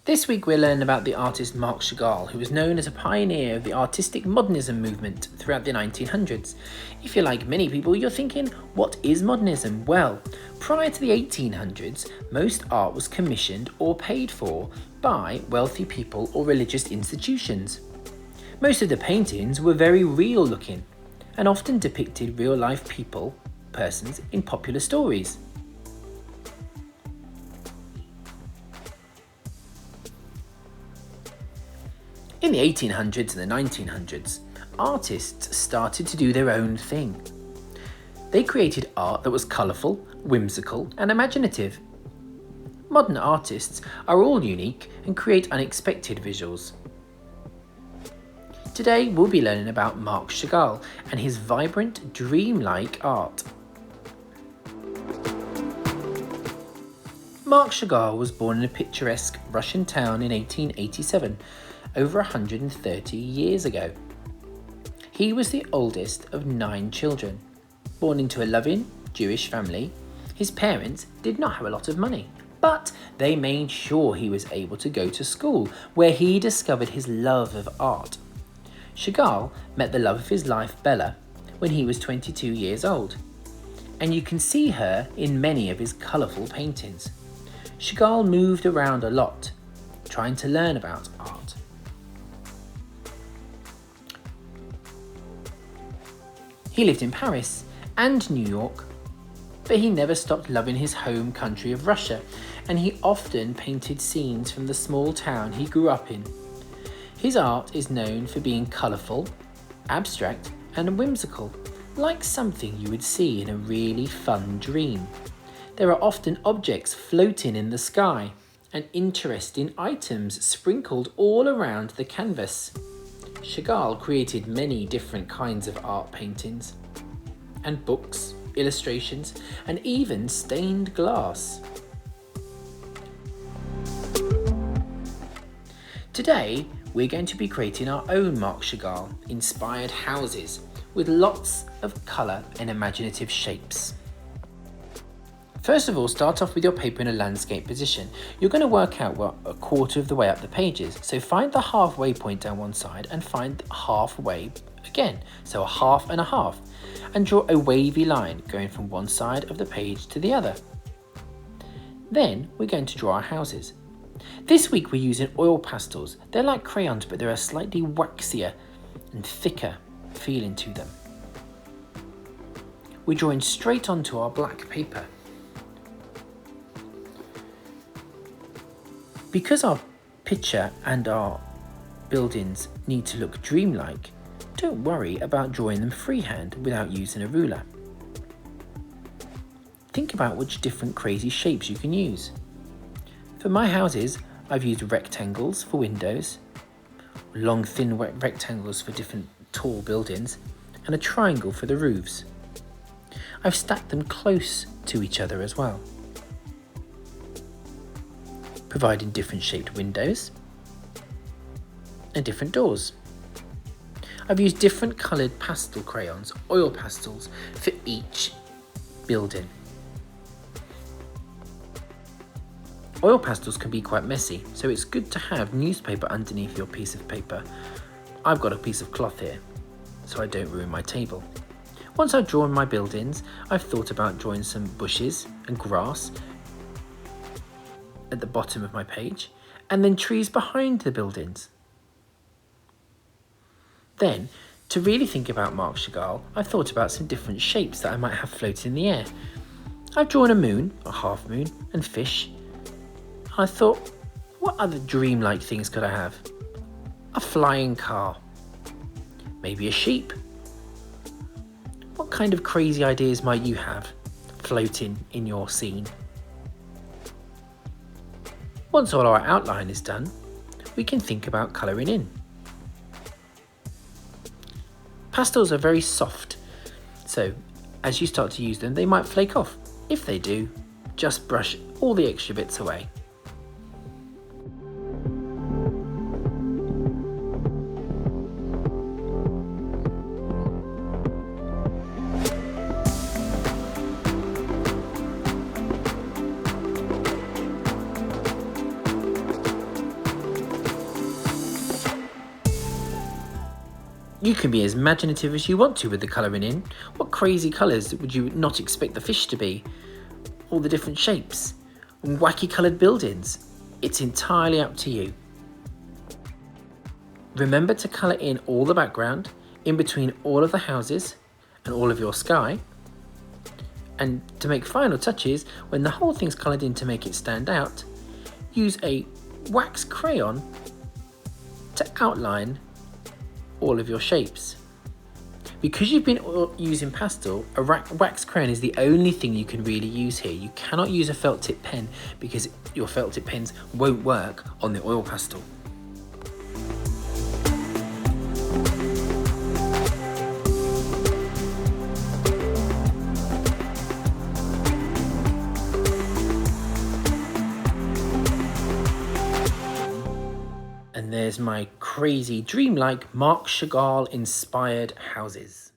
This week we're learning about the artist Marc Chagall, who was known as a pioneer of the artistic modernism movement throughout the 1900s. If you're like many people, you're thinking, what is modernism? Well, prior to the 1800s, most art was commissioned or paid for by wealthy people or religious institutions. Most of the paintings were very real looking and often depicted real life persons in popular stories. In the 1800s and the 1900s, artists started to do their own thing. They created art that was colourful, whimsical, and imaginative. Modern artists are all unique and create unexpected visuals. Today we'll be learning about Marc Chagall and his vibrant, dreamlike art. Marc Chagall was born in a picturesque Russian town in 1887, over 130 years ago. He was the oldest of 9 children. Born into a loving Jewish family, his parents did not have a lot of money, but they made sure he was able to go to school, where he discovered his love of art. Chagall met the love of his life, Bella, when he was 22 years old, and you can see her in many of his colourful paintings. Chagall moved around a lot, trying to learn about art. He lived in Paris and New York, but he never stopped loving his home country of Russia, and he often painted scenes from the small town he grew up in. His art is known for being colourful, abstract, and whimsical, like something you would see in a really fun dream. There are often objects floating in the sky and interesting items sprinkled all around the canvas. Chagall created many different kinds of art paintings, and books, illustrations, and even stained glass. Today, we're going to be creating our own Marc Chagall inspired houses with lots of colour and imaginative shapes. First of all, start off with your paper in a landscape position. You're going to work out what a quarter of the way up the page is. So find the halfway point down one side and find halfway again. So a half and a half. And draw a wavy line going from one side of the page to the other. Then we're going to draw our houses. This week we're using oil pastels. They're like crayons, but they're a slightly waxier and thicker feeling to them. We're drawing straight onto our black paper. Because our picture and our buildings need to look dreamlike, don't worry about drawing them freehand without using a ruler. Think about which different crazy shapes you can use. For my houses, I've used rectangles for windows, long thin rectangles for different tall buildings, and a triangle for the roofs. I've stacked them close to each other as well, providing different shaped windows and different doors. I've used different coloured pastel crayons, oil pastels, for each building. Oil pastels can be quite messy, so it's good to have newspaper underneath your piece of paper. I've got a piece of cloth here, so I don't ruin my table. Once I've drawn my buildings, I've thought about drawing some bushes and grass at the bottom of my page, and then trees behind the buildings. Then, to really think about Marc Chagall, I've thought about some different shapes that I might have floating in the air. I've drawn a moon, a half moon, and fish. I thought, what other dreamlike things could I have? A flying car. Maybe a sheep. What kind of crazy ideas might you have floating in your scene? Once all our outline is done, we can think about colouring in. Pastels are very soft, so as you start to use them, they might flake off. If they do, just brush all the extra bits away. You can be as imaginative as you want to with the colouring in. What crazy colours would you not expect the fish to be? All the different shapes and wacky coloured buildings. It's entirely up to you. Remember to colour in all the background, in between all of the houses and all of your sky. And to make final touches, when the whole thing's coloured in to make it stand out, use a wax crayon to outline all of your shapes. Because you've been using pastel, a wax crayon is the only thing you can really use here. You cannot use a felt tip pen because your felt tip pens won't work on the oil pastel. And there's my crazy dreamlike Marc Chagall inspired houses.